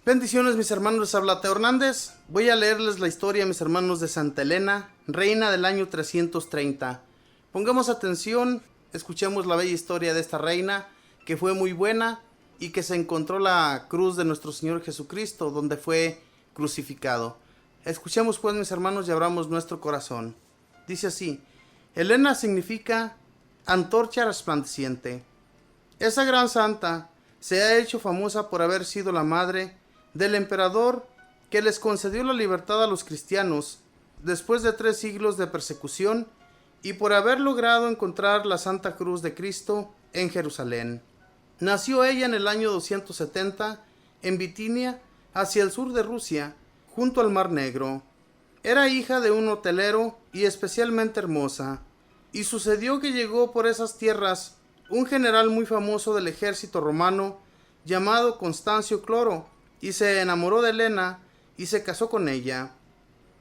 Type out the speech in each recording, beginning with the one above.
Bendiciones, mis hermanos, les habla Teo Hernández. Voy a leerles la historia, mis hermanos, de Santa Elena, reina del año 330. Pongamos atención, escuchemos la bella historia de esta reina, que fue muy buena y que se encontró la cruz de nuestro Señor Jesucristo, donde fue crucificado. Escuchemos pues, mis hermanos, y abramos nuestro corazón. Dice así: Elena significa antorcha resplandeciente. Esa gran santa se ha hecho famosa por haber sido la madre del emperador que les concedió la libertad a los cristianos después de 3 siglos de persecución y por haber logrado encontrar la Santa Cruz de Cristo en Jerusalén. Nació ella en el año 270 en Bitinia, hacia el sur de Rusia, junto al Mar Negro. Era hija de un hotelero y especialmente hermosa, y sucedió que llegó por esas tierras un general muy famoso del ejército romano llamado Constancio Cloro, y se enamoró de Elena y se casó con ella.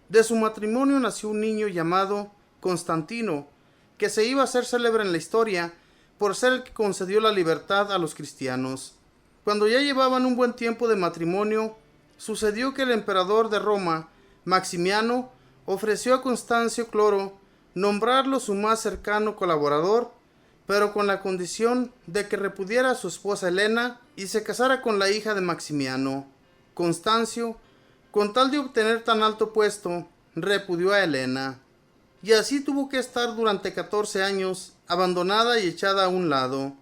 De su matrimonio nació un niño llamado Constantino, que se iba a hacer célebre en la historia por ser el que concedió la libertad a los cristianos. Cuando ya llevaban un buen tiempo de matrimonio, sucedió que el emperador de Roma, Maximiano, ofreció a Constancio Cloro nombrarlo su más cercano colaborador, pero con la condición de que repudiara a su esposa Elena y se casara con la hija de Maximiano. Constancio, con tal de obtener tan alto puesto, repudió a Elena, y así tuvo que estar durante 14 años abandonada y echada a un lado.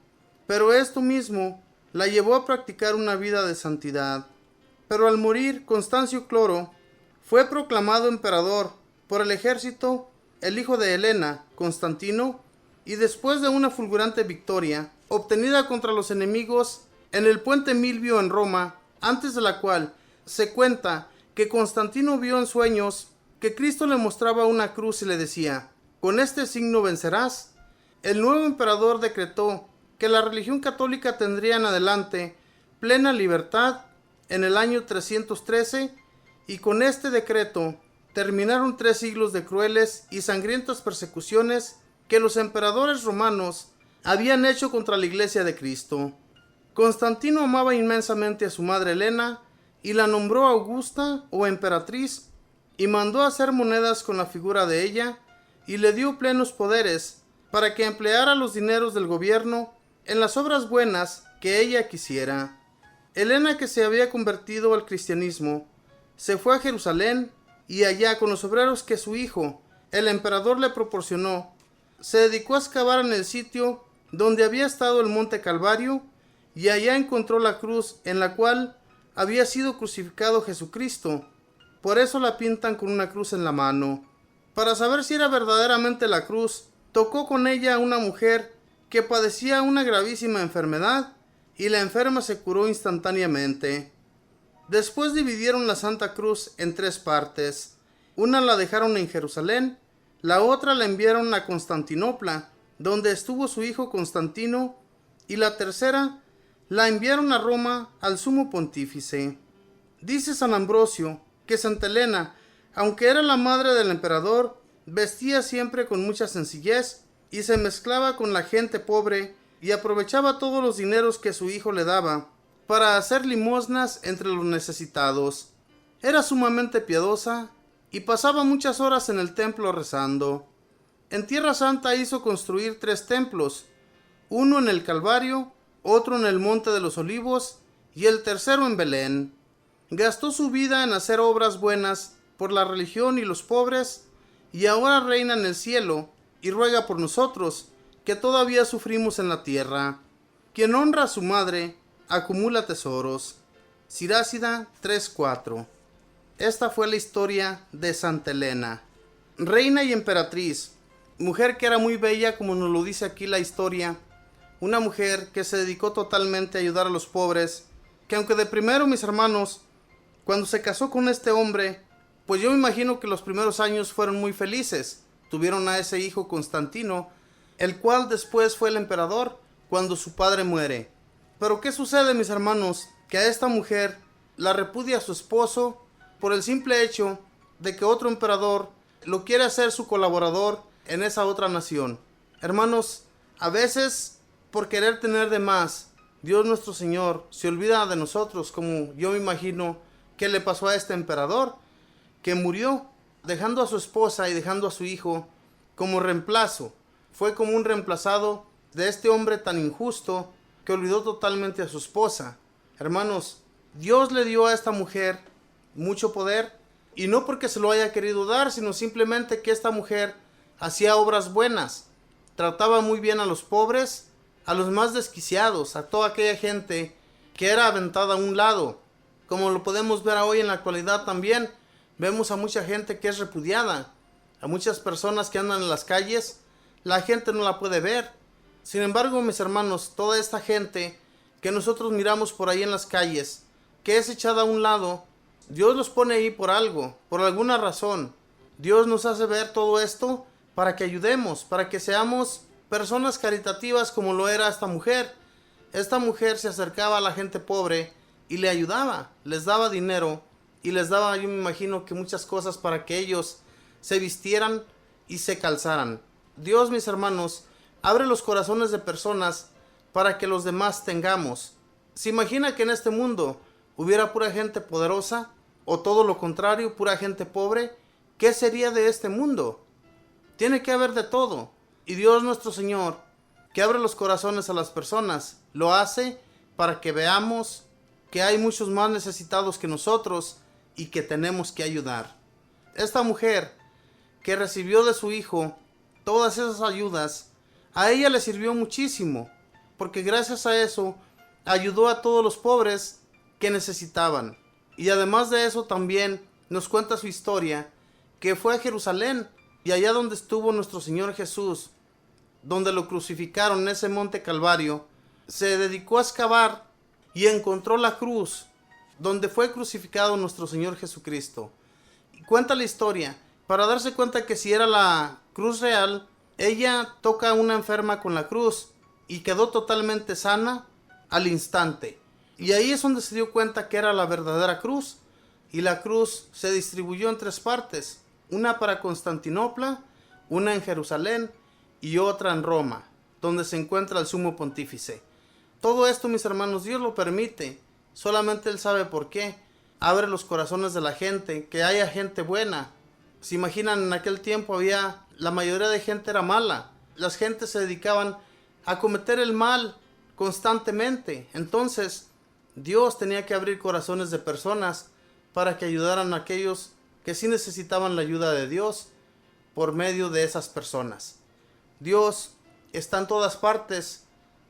Pero esto mismo la llevó a practicar una vida de santidad. Pero al morir Constancio Cloro, fue proclamado emperador por el ejército el hijo de Elena, Constantino, y después de una fulgurante victoria obtenida contra los enemigos en el puente Milvio en Roma, antes de la cual se cuenta que Constantino vio en sueños que Cristo le mostraba una cruz y le decía: con este signo vencerás. El nuevo emperador decretó que la religión católica tendría en adelante plena libertad en el año 313, y con este decreto terminaron 3 siglos de crueles y sangrientas persecuciones que los emperadores romanos habían hecho contra la Iglesia de Cristo. Constantino amaba inmensamente a su madre Elena y la nombró Augusta o emperatriz, y mandó hacer monedas con la figura de ella y le dio plenos poderes para que empleara los dineros del gobierno en las obras buenas que ella quisiera. Elena, que se había convertido al cristianismo, se fue a Jerusalén y allá, con los obreros que su hijo, el emperador, le proporcionó, se dedicó a excavar en el sitio donde había estado el monte Calvario, y allá encontró la cruz en la cual había sido crucificado Jesucristo. Por eso la pintan con una cruz en la mano. Para saber si era verdaderamente la cruz, tocó con ella a una mujer que padecía una gravísima enfermedad, y la enferma se curó instantáneamente. Después dividieron la Santa Cruz en 3 partes. Una la dejaron en Jerusalén, la otra la enviaron a Constantinopla, donde estuvo su hijo Constantino, y la tercera la enviaron a Roma al sumo pontífice. Dice San Ambrosio que Santa Elena, aunque era la madre del emperador, vestía siempre con mucha sencillez y se mezclaba con la gente pobre y aprovechaba todos los dineros que su hijo le daba para hacer limosnas entre los necesitados. Era sumamente piadosa y pasaba muchas horas en el templo rezando. En Tierra Santa hizo construir 3 templos, uno en el Calvario, otro en el Monte de los Olivos y el tercero en Belén. Gastó su vida en hacer obras buenas por la religión y los pobres, y ahora reina en el cielo y ruega por nosotros, que todavía sufrimos en la tierra. Quien honra a su madre, acumula tesoros. Sirácida 3:4. Esta fue la historia de Santa Elena, reina y emperatriz, mujer que era muy bella, como nos lo dice aquí la historia, una mujer que se dedicó totalmente a ayudar a los pobres, que aunque de primero, mis hermanos, cuando se casó con este hombre, pues yo me imagino que los primeros años fueron muy felices. Tuvieron a ese hijo Constantino, el cual después fue el emperador cuando su padre muere. Pero ¿qué sucede, mis hermanos? Que a esta mujer la repudia su esposo por el simple hecho de que otro emperador lo quiere hacer su colaborador en esa otra nación. Hermanos, a veces por querer tener de más, Dios nuestro Señor se olvida de nosotros, como yo me imagino que le pasó a este emperador, que murió dejando a su esposa y dejando a su hijo como reemplazo. Fue como un reemplazado de este hombre tan injusto que olvidó totalmente a su esposa. Hermanos, Dios le dio a esta mujer mucho poder, y no porque se lo haya querido dar, sino simplemente que esta mujer hacía obras buenas, trataba muy bien a los pobres, a los más desquiciados, a toda aquella gente que era aventada a un lado. Como lo podemos ver hoy en la actualidad también, vemos a mucha gente que es repudiada, a muchas personas que andan en las calles, la gente no la puede ver. Sin embargo, mis hermanos, toda esta gente que nosotros miramos por ahí en las calles, que es echada a un lado, Dios los pone ahí por algo, por alguna razón. Dios nos hace ver todo esto para que ayudemos, para que seamos personas caritativas como lo era esta mujer. Esta mujer se acercaba a la gente pobre y le ayudaba, les daba dinero y les daba, yo me imagino, que muchas cosas para que ellos se vistieran y se calzaran. Dios, mis hermanos, abre los corazones de personas para que los demás tengamos. ¿Se imagina que en este mundo hubiera pura gente poderosa o todo lo contrario, pura gente pobre? ¿Qué sería de este mundo? Tiene que haber de todo. Y Dios nuestro Señor, que abre los corazones a las personas, lo hace para que veamos que hay muchos más necesitados que nosotros y que tenemos que ayudar. Esta mujer que recibió de su hijo todas esas ayudas, a ella le sirvió muchísimo, porque gracias a eso ayudó a todos los pobres que necesitaban. Y además de eso también nos cuenta su historia, que fue a Jerusalén, y allá donde estuvo nuestro Señor Jesús, donde lo crucificaron en ese monte Calvario, se dedicó a excavar y encontró la cruz donde fue crucificado nuestro Señor Jesucristo. Y cuenta la historia para darse cuenta que si era la cruz real, ella toca a una enferma con la cruz y quedó totalmente sana al instante. Y ahí es donde se dio cuenta que era la verdadera cruz. Y la cruz se distribuyó en 3 partes, una para Constantinopla, una en Jerusalén y otra en Roma, donde se encuentra el sumo pontífice. Todo esto, mis hermanos, Dios lo permite, solamente Él sabe por qué. Abre los corazones de la gente, que haya gente buena. Se imaginan, en aquel tiempo la mayoría de gente era mala, las gentes se dedicaban a cometer el mal constantemente. Entonces Dios tenía que abrir corazones de personas para que ayudaran a aquellos que sí necesitaban la ayuda de Dios por medio de esas personas. Dios está en todas partes.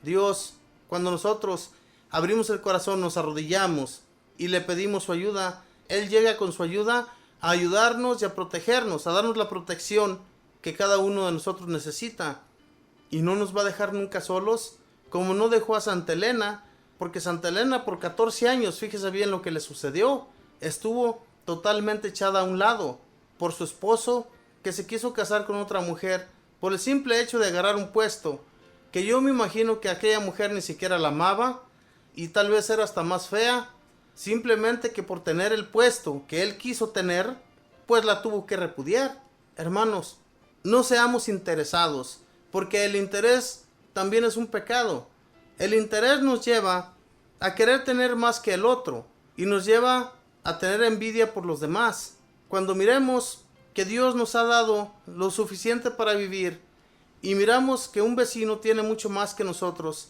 Dios, cuando nosotros abrimos el corazón, nos arrodillamos y le pedimos su ayuda, Él llega con su ayuda a ayudarnos y a protegernos, a darnos la protección que cada uno de nosotros necesita. Y no nos va a dejar nunca solos, como no dejó a Santa Elena, porque Santa Elena por 14 años, fíjese bien lo que le sucedió, estuvo totalmente echada a un lado por su esposo, que se quiso casar con otra mujer por el simple hecho de agarrar un puesto, que yo me imagino que aquella mujer ni siquiera la amaba y tal vez era hasta más fea, simplemente que por tener el puesto que él quiso tener, pues la tuvo que repudiar. Hermanos, no seamos interesados, porque el interés también es un pecado. El interés nos lleva a querer tener más que el otro y nos lleva a tener envidia por los demás. Cuando miremos que Dios nos ha dado lo suficiente para vivir y miramos que un vecino tiene mucho más que nosotros,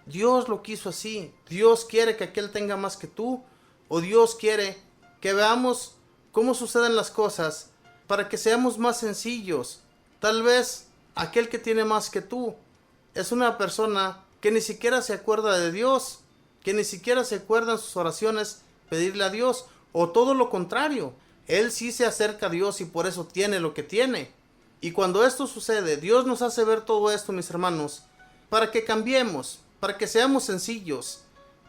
Dios lo quiso así. Dios quiere que aquel tenga más que tú, o Dios quiere que veamos cómo suceden las cosas para que seamos más sencillos. Tal vez aquel que tiene más que tú es una persona que ni siquiera se acuerda de Dios, que ni siquiera se acuerda en sus oraciones pedirle a Dios, o todo lo contrario, él sí se acerca a Dios y por eso tiene lo que tiene. Y cuando esto sucede, Dios nos hace ver todo esto, mis hermanos, para que cambiemos, para que seamos sencillos,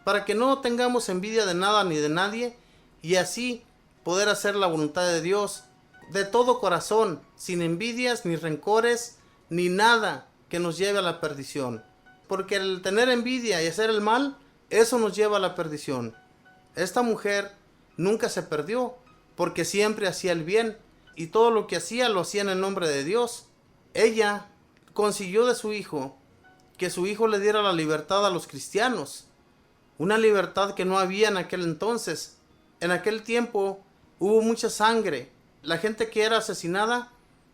para que no tengamos envidia de nada ni de nadie, y así poder hacer la voluntad de Dios de todo corazón, sin envidias, ni rencores, ni nada que nos lleve a la perdición. Porque el tener envidia y hacer el mal, eso nos lleva a la perdición. Esta mujer nunca se perdió, porque siempre hacía el bien, y todo lo que hacía lo hacía en el nombre de Dios. Ella consiguió de su hijo que su hijo le diera la libertad a los cristianos. una libertad que no había en aquel entonces. En aquel tiempo hubo mucha sangre. La gente que era asesinada,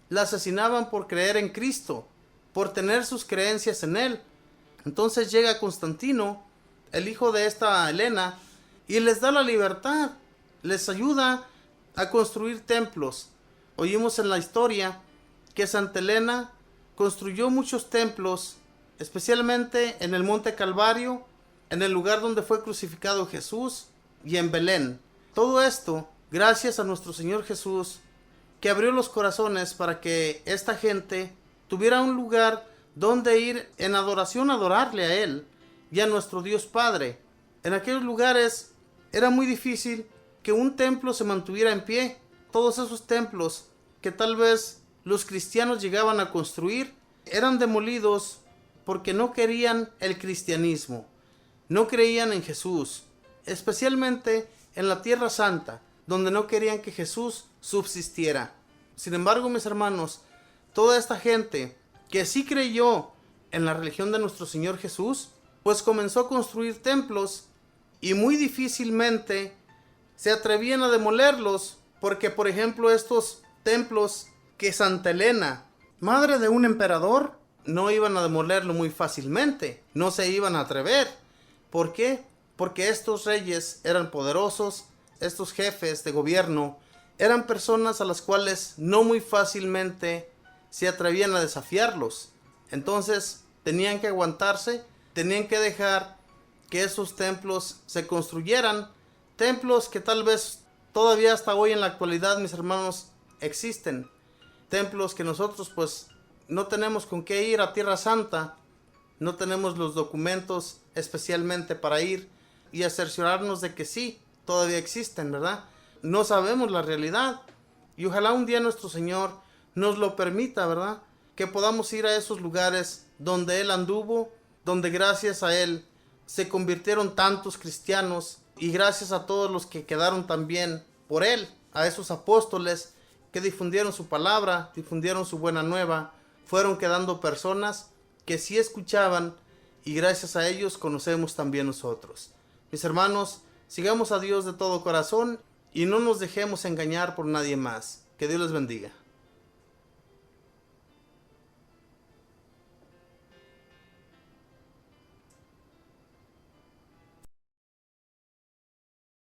la asesinaban por creer en Cristo, por tener sus creencias en Él. Entonces llega Constantino, el hijo de esta Helena, y les da la libertad, les ayuda a construir templos. Oímos en la historia que Santa Helena construyó muchos templos, especialmente en el Monte Calvario, en el lugar donde fue crucificado Jesús y en Belén. Todo esto gracias a nuestro Señor Jesús, que abrió los corazones para que esta gente tuviera un lugar donde ir en adoración, a adorarle a Él y a nuestro Dios Padre. En aquellos lugares era muy difícil que un templo se mantuviera en pie. Todos esos templos que tal vez los cristianos llegaban a construir eran demolidos porque no querían el cristianismo, no creían en Jesús, especialmente en la Tierra Santa, donde no querían que Jesús subsistiera. Sin embargo, mis hermanos, toda esta gente que sí creyó en la religión de nuestro Señor Jesús, pues comenzó a construir templos y muy difícilmente se atrevían a demolerlos, porque por ejemplo estos templos que Santa Helena, madre de un emperador, no iban a demolerlo muy fácilmente, no se iban a atrever. ¿Por qué? Porque estos reyes eran poderosos, estos jefes de gobierno eran personas a las cuales no muy fácilmente se atrevían a desafiarlos. Entonces tenían que aguantarse, tenían que dejar que esos templos se construyeran, templos que tal vez todavía hasta hoy en la actualidad, mis hermanos, existen. Templos que nosotros pues no tenemos con qué ir a Tierra Santa, no tenemos los documentos especialmente para ir y a cerciorarnos de que sí, todavía existen, ¿verdad? No sabemos la realidad y ojalá un día nuestro Señor nos lo permita, ¿verdad? Que podamos ir a esos lugares donde Él anduvo, donde gracias a Él se convirtieron tantos cristianos y gracias a todos los que quedaron también por Él, a esos apóstoles que difundieron su palabra, difundieron su buena nueva, fueron quedando personas que sí escuchaban y gracias a ellos conocemos también nosotros. Mis hermanos, sigamos a Dios de todo corazón y no nos dejemos engañar por nadie más. Que Dios les bendiga.